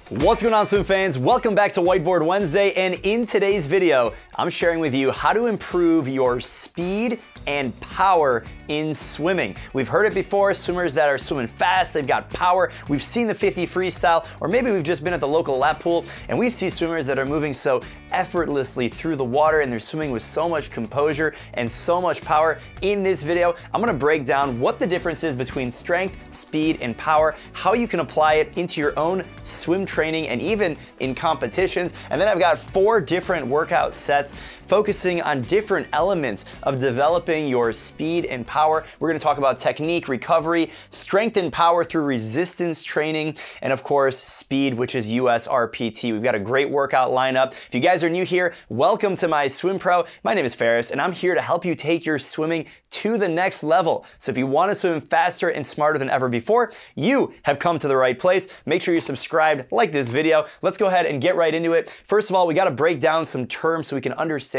What's going on, swim fans? Welcome back to Whiteboard Wednesday, and in today's video, I'm sharing with you how to improve your speed and power in swimming. We've heard it before, swimmers that are swimming fast, they've got power. We've seen the 50 freestyle, or maybe we've just been at the local lap pool, and we see swimmers that are moving so effortlessly through the water, and they're swimming with so much composure and so much power. In this video, I'm gonna break down what the difference is between strength, speed, and power, how you can apply it into your own swim training and even in competitions. And then I've got 4 different workout sets focusing on different elements of developing your speed and power. We're gonna talk about technique, recovery, strength and power through resistance training, and of course, speed, which is USRPT. We've got a great workout lineup. If you guys are new here, welcome to MySwimPro. My name is Ferris, and I'm here to help you take your swimming to the next level. So if you wanna swim faster and smarter than ever before, you have come to the right place. Make sure you're subscribed, like this video. Let's go ahead and get right into it. First of all, we gotta break down some terms so we can understand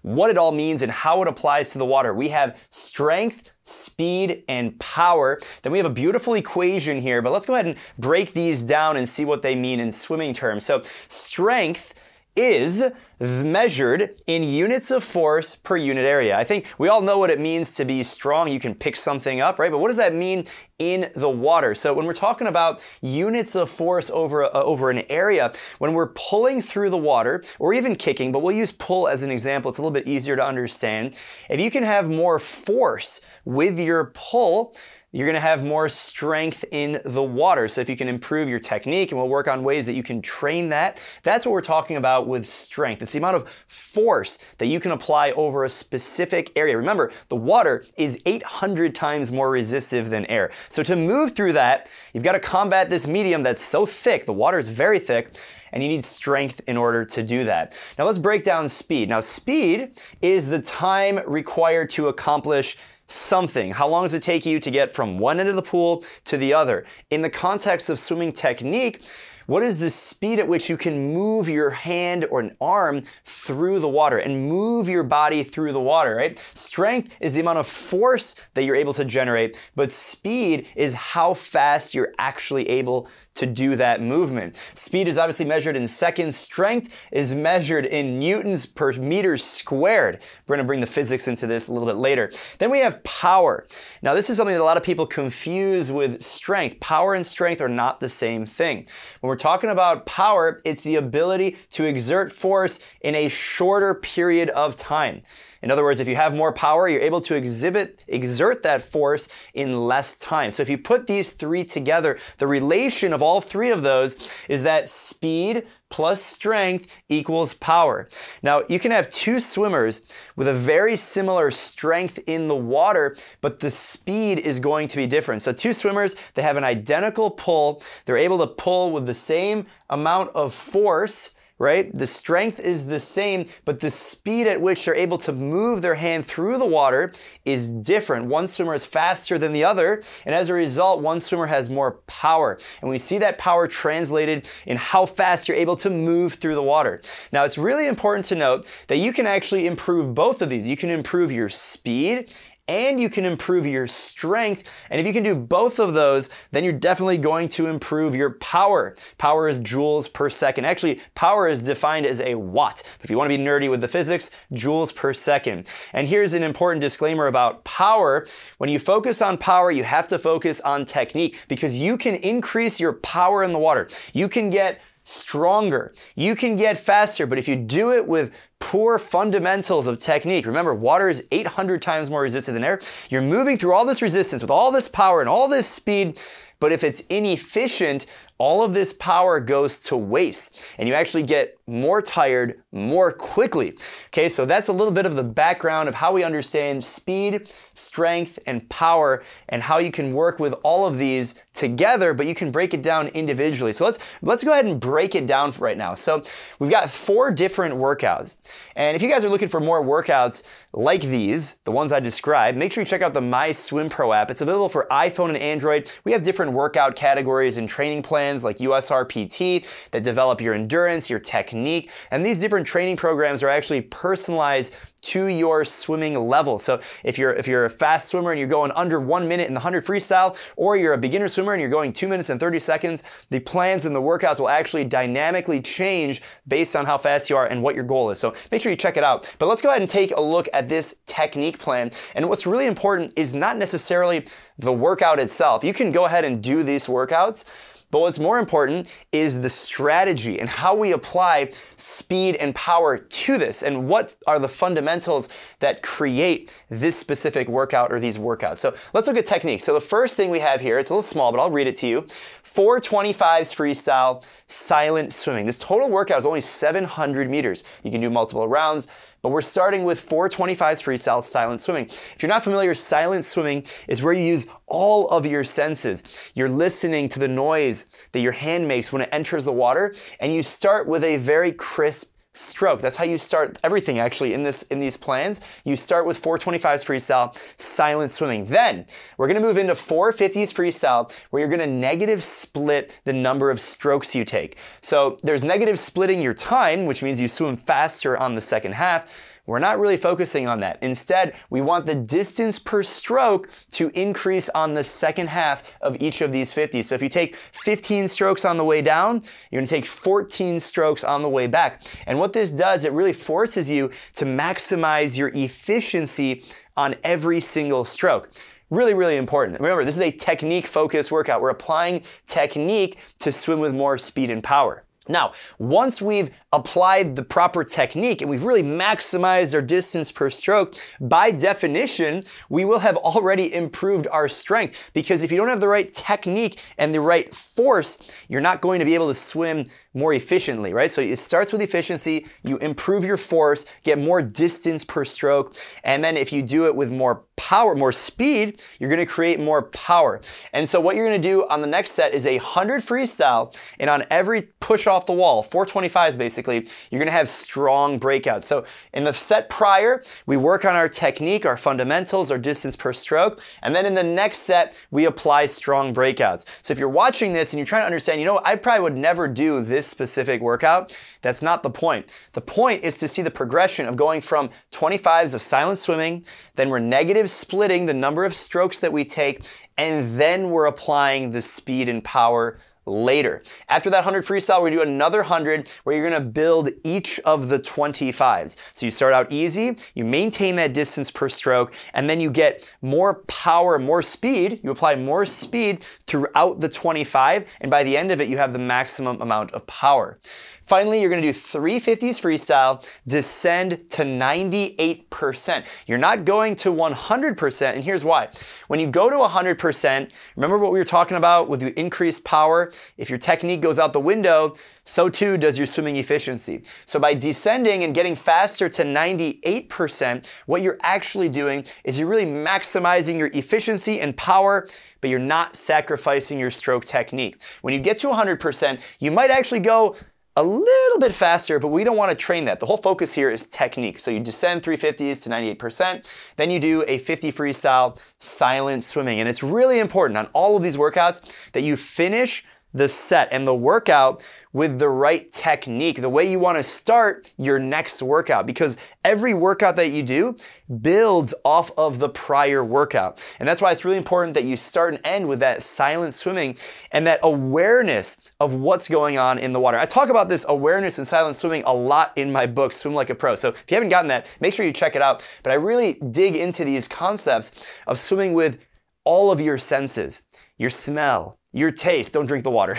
what it all means and how it applies to the water. We have strength, speed, and power. Then we have a beautiful equation here, but let's go ahead and break these down and see what they mean in swimming terms. So strength is measured in units of force per unit area. I think we all know what it means to be strong. You can pick something up, right? But what does that mean in the water? So when we're talking about units of force over an area, when we're pulling through the water, or even kicking, but we'll use pull as an example, it's a little bit easier to understand. If you can have more force with your pull, you're gonna have more strength in the water. So if you can improve your technique, and we'll work on ways that you can train that, that's what we're talking about with strength. It's the amount of force that you can apply over a specific area. Remember, the water is 800 times more resistive than air. So to move through that, you've got to combat this medium that's so thick, the water is very thick, and you need strength in order to do that. Now let's break down speed. Now speed is the time required to accomplish something. How long does it take you to get from one end of the pool to the other? In the context of swimming technique, what is the speed at which you can move your hand or an arm through the water and move your body through the water, right? Strength is the amount of force that you're able to generate, but speed is how fast you're actually able to do that movement. Speed is obviously measured in seconds. Strength is measured in newtons per meter squared. We're gonna bring the physics into this a little bit later. Then we have power. Now this is something that a lot of people confuse with strength. Power and strength are not the same thing. When we're talking about power, it's the ability to exert force in a shorter period of time. In other words, if you have more power, you're able to exert that force in less time. So if you put these 3 together, the relation of all 3 of those is that speed plus strength equals power. Now, you can have 2 swimmers with a very similar strength in the water, but the speed is going to be different. So 2 swimmers, they have an identical pull. They're able to pull with the same amount of force, right? The strength is the same, but the speed at which they're able to move their hand through the water is different. One swimmer is faster than the other, and as a result, one swimmer has more power. And we see that power translated in how fast you're able to move through the water. Now, it's really important to note that you can actually improve both of these. You can improve your speed and you can improve your strength. And if you can do both of those, then you're definitely going to improve your power. Power is joules per second. Actually, power is defined as a watt. If you want to be nerdy with the physics, joules per second. And here's an important disclaimer about power. When you focus on power, you have to focus on technique, because you can increase your power in the water. You can get stronger, you can get faster, but if you do it with poor fundamentals of technique, remember, water is 800 times more resistant than air. You're moving through all this resistance with all this power and all this speed, but if it's inefficient, all of this power goes to waste, and you actually get more tired more quickly. Okay, so that's a little bit of the background of how we understand speed, strength, and power, and how you can work with all of these together, but you can break it down individually. So let's go ahead and break it down for right now. So we've got 4 different workouts, and if you guys are looking for more workouts like these, the ones I described, make sure you check out the MySwimPro app. It's available for iPhone and Android. We have different workout categories and training plans like USRPT that develop your endurance, your technique, and these different training programs are actually personalized to your swimming level. So if you're a fast swimmer and you're going under 1 minute in the 100 freestyle, or you're a beginner swimmer and you're going 2 minutes and 30 seconds, the plans and the workouts will actually dynamically change based on how fast you are and what your goal is. So make sure you check it out. But let's go ahead and take a look at this technique plan. And what's really important is not necessarily the workout itself. You can go ahead and do these workouts, but what's more important is the strategy and how we apply speed and power to this, and what are the fundamentals that create this specific workout or these workouts. So let's look at techniques. So the first thing we have here, it's a little small, but I'll read it to you. 425s freestyle, silent swimming. This total workout is only 700 meters. You can do multiple rounds, but we're starting with 425s freestyle, silent swimming. If you're not familiar, silent swimming is where you use all of your senses. You're listening to the noise that your hand makes when it enters the water, and you start with a very crisp stroke. That's how you start everything actually in these plans. You start with 425s freestyle, silent swimming. Then we're gonna move into 450s freestyle, where you're gonna negative split the number of strokes you take. So there's negative splitting your time, which means you swim faster on the second half. We're not really focusing on that. Instead, we want the distance per stroke to increase on the second half of each of these 50s. So if you take 15 strokes on the way down, you're gonna take 14 strokes on the way back. And what this does, it really forces you to maximize your efficiency on every single stroke. Really, really important. Remember, this is a technique-focused workout. We're applying technique to swim with more speed and power. Now, once we've applied the proper technique and we've really maximized our distance per stroke, by definition, we will have already improved our strength, because if you don't have the right technique and the right force, you're not going to be able to swim more efficiently, right? So it starts with efficiency, you improve your force, get more distance per stroke, and then if you do it with more power, more speed, you're gonna create more power. And so what you're gonna do on the next set is 100 freestyle, and on every push off the wall, 425s basically, you're gonna have strong breakouts. So in the set prior, we work on our technique, our fundamentals, our distance per stroke, and then in the next set, we apply strong breakouts. So if you're watching this and you're trying to understand, you know, I probably would never do this specific workout, that's not the point. The point is to see the progression of going from 25s of silent swimming, then we're negative splitting the number of strokes that we take, and then we're applying the speed and power later. After that 100 freestyle, we're gonna do another 100 where you're gonna build each of the 25s. So you start out easy, you maintain that distance per stroke, and then you get more power, more speed. You apply more speed throughout the 25, and by the end of it, you have the maximum amount of power. Finally, you're gonna do 350s freestyle, descend to 98%. You're not going to 100%, and here's why. When you go to 100%, remember what we were talking about with the increased power? If your technique goes out the window, so too does your swimming efficiency. So by descending and getting faster to 98%, what you're actually doing is you're really maximizing your efficiency and power, but you're not sacrificing your stroke technique. When you get to 100%, you might actually go a little bit faster, but we don't want to train that. The whole focus here is technique. So you descend 350s to 98%, then you do a 50 freestyle silent swimming. And it's really important on all of these workouts that you finish the set and the workout with the right technique, the way you want to start your next workout, because every workout that you do builds off of the prior workout. And that's why it's really important that you start and end with that silent swimming and that awareness of what's going on in the water. I talk about this awareness and silent swimming a lot in my book, Swim Like a Pro. So if you haven't gotten that, make sure you check it out. But I really dig into these concepts of swimming with all of your senses, your smell, your taste. Don't drink the water.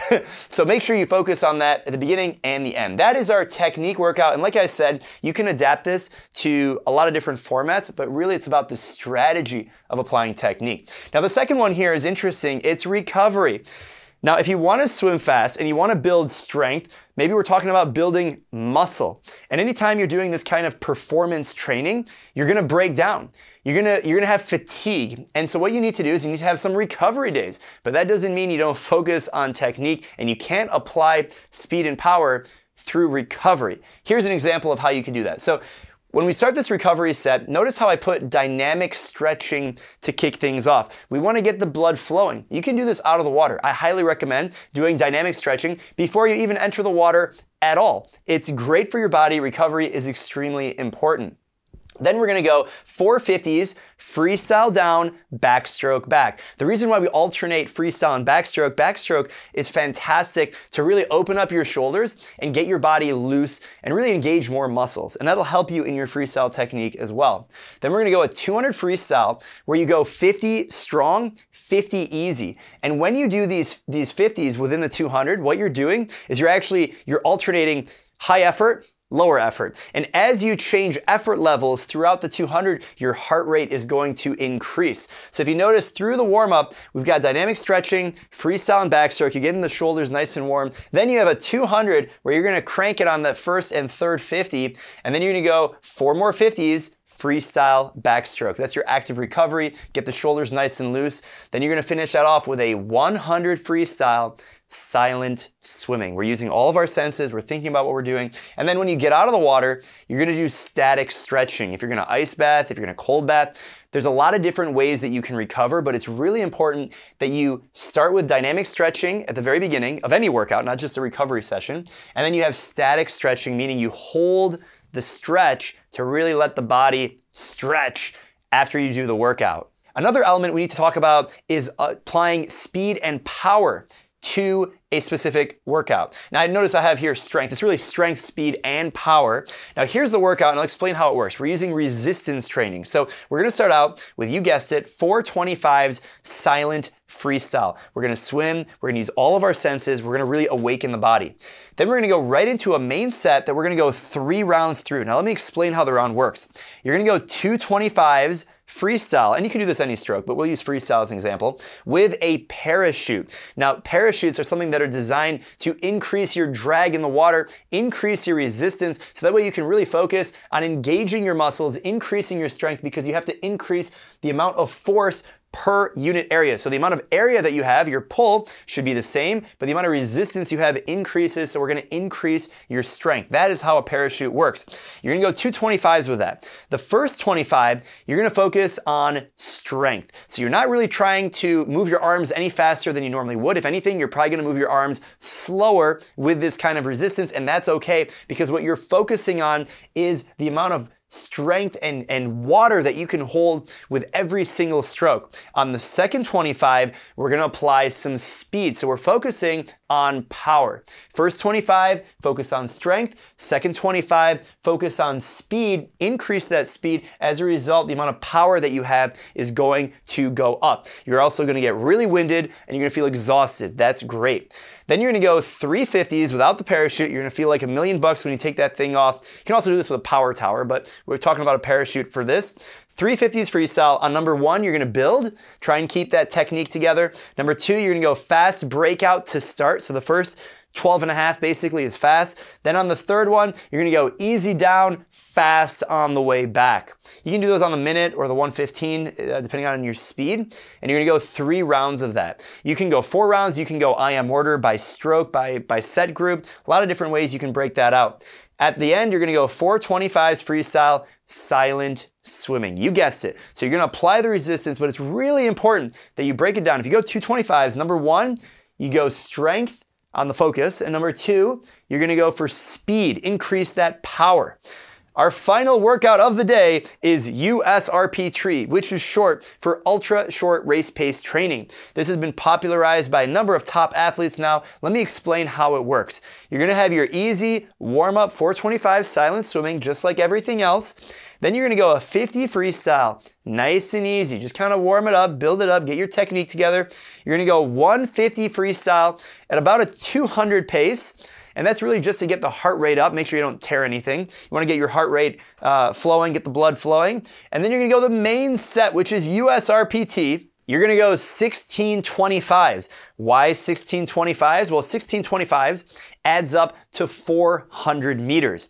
So make sure you focus on that at the beginning and the end. That is our technique workout. And like I said, you can adapt this to a lot of different formats, but really it's about the strategy of applying technique. Now the second one here is interesting. It's recovery. Now, if you want to swim fast and you want to build strength, maybe we're talking about building muscle. And anytime you're doing this kind of performance training, you're going to break down. You're gonna have fatigue. And so what you need to do is you need to have some recovery days. But that doesn't mean you don't focus on technique, and you can't apply speed and power through recovery. Here's an example of how you can do that. So when we start this recovery set, notice how I put dynamic stretching to kick things off. We want to get the blood flowing. You can do this out of the water. I highly recommend doing dynamic stretching before you even enter the water at all. It's great for your body. Recovery is extremely important. Then we're gonna go 450s, freestyle down, backstroke back. The reason why we alternate freestyle and backstroke is fantastic to really open up your shoulders and get your body loose and really engage more muscles. And that'll help you in your freestyle technique as well. Then we're gonna go a 200 freestyle where you go 50 strong, 50 easy. And when you do these 50s within the 200, what you're doing is you're alternating high effort, lower effort. And as you change effort levels throughout the 200, your heart rate is going to increase. So if you notice through the warm-up, we've got dynamic stretching, freestyle and backstroke. You're getting the shoulders nice and warm. Then you have a 200 where you're gonna crank it on the first and third 50. And then you're gonna go 4 more 50s, freestyle backstroke. That's your active recovery. Get the shoulders nice and loose. Then you're gonna finish that off with a 100 freestyle silent swimming. We're using all of our senses, we're thinking about what we're doing. And then when you get out of the water, you're gonna do static stretching. If you're gonna ice bath, if you're gonna cold bath, there's a lot of different ways that you can recover, but it's really important that you start with dynamic stretching at the very beginning of any workout, not just a recovery session. And then you have static stretching, meaning you hold the stretch to really let the body stretch after you do the workout. Another element we need to talk about is applying speed and power to a specific workout. Now I notice I have here strength. It's really strength, speed, and power. Now here's the workout and I'll explain how it works. We're using resistance training. So we're gonna start out with, you guessed it, 425s silent freestyle. We're gonna swim, we're gonna use all of our senses, we're gonna really awaken the body. Then we're gonna go right into a main set that we're gonna go 3 rounds through. Now let me explain how the round works. You're gonna go 225s freestyle, and you can do this any stroke, but we'll use freestyle as an example, with a parachute. Now, parachutes are something that are designed to increase your drag in the water, increase your resistance, so that way you can really focus on engaging your muscles, increasing your strength, because you have to increase the amount of force per unit area. So the amount of area that you have, your pull, should be the same, but the amount of resistance you have increases, so we're gonna increase your strength. That is how a parachute works. You're gonna go 225s with that. The first 25, you're gonna focus on strength. So you're not really trying to move your arms any faster than you normally would. If anything, you're probably gonna move your arms slower with this kind of resistance, and that's okay, because what you're focusing on is the amount of strength and water that you can hold with every single stroke. On the second 25, we're gonna apply some speed. So we're focusing on power. First 25, focus on strength. Second 25, focus on speed. Increase that speed. As a result, the amount of power that you have is going to go up. You're also gonna get really winded and you're gonna feel exhausted. That's great. Then you're gonna go 350s without the parachute. You're gonna feel like $1,000,000 when you take that thing off. You can also do this with a power tower, but we're talking about a parachute for this. 350s freestyle. On number 1, you're gonna build. Try and keep that technique together. Number 2, you're gonna go fast breakout to start. So the first 12.5 basically is fast. Then on the third one, you're gonna go easy down, fast on the way back. You can do those on the minute or the 115, depending on your speed. And you're gonna go 3 rounds of that. You can go 4 rounds, you can go IM order, by stroke, by set group. A lot of different ways you can break that out. At the end, you're gonna go 425s freestyle, silent swimming. You guessed it. So you're gonna apply the resistance, but it's really important that you break it down. If you go 225s, number 1, you go strength on the focus, and number 2, you're gonna go for speed, increase that power. Our final workout of the day is USRPT, which is short for ultra short race pace training. This has been popularized by a number of top athletes now. Let me explain how it works. You're gonna have your easy warm-up 425 silent swimming, just like everything else. Then you're gonna go a 50 freestyle, nice and easy. Just kind of warm it up, build it up, get your technique together. You're gonna go 150 freestyle at about a 200 pace. And that's really just to get the heart rate up, make sure you don't tear anything. You wanna get your heart rate flowing, get the blood flowing. And then you're gonna go the main set, which is USRPT. You're gonna go 1625s. Why 1625s? Well, 1625s adds up to 400 meters.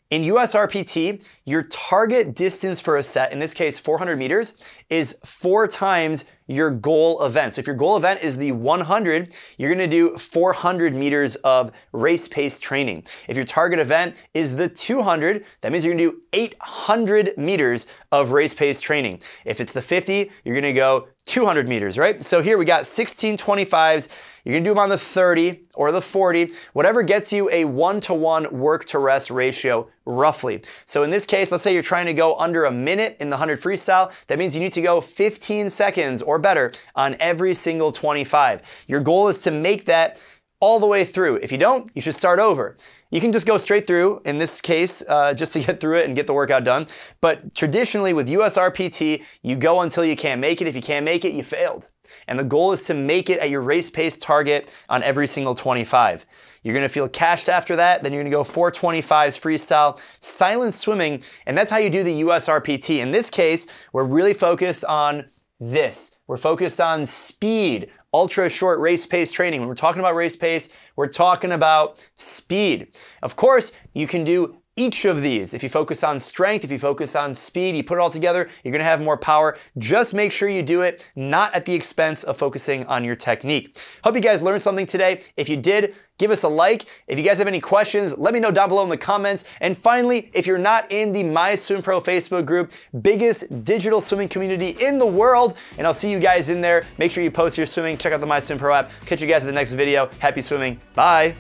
In USRPT, your target distance for a set, in this case 400 meters, is 4 times your goal event. So if your goal event is the 100, you're gonna do 400 meters of race pace training. If your target event is the 200, that means you're gonna do 800 meters of race pace training. If it's the 50, you're gonna go 200 meters, right? So here we got 1625s. You're gonna do them on the 30 or the 40, whatever gets you a 1-to-1 work to rest ratio roughly. So in this case, let's say you're trying to go under a minute in the 100 freestyle. That means you need to go 15 seconds or better on every single 25. Your goal is to make that all the way through. If you don't, you should start over. You can just go straight through, in this case, just to get through it and get the workout done. But traditionally with USRPT, you go until you can't make it. If you can't make it, you failed. And the goal is to make it at your race pace target on every single 25. You're gonna feel cashed after that, then you're gonna go 425s freestyle, silent swimming, and that's how you do the USRPT. In this case, we're really focused on this. We're focused on speed, ultra short race pace training. When we're talking about race pace, we're talking about speed. Of course, you can do each of these. If you focus on strength, if you focus on speed, you put it all together, you're gonna have more power. Just make sure you do it not at the expense of focusing on your technique. Hope you guys learned something today. If you did, give us a like. If you guys have any questions, let me know down below in the comments. And finally, if you're not in the MySwimPro Facebook group, biggest digital swimming community in the world, and I'll see you guys in there. Make sure you post your swimming, check out the MySwimPro app. Catch you guys in the next video. Happy swimming. Bye.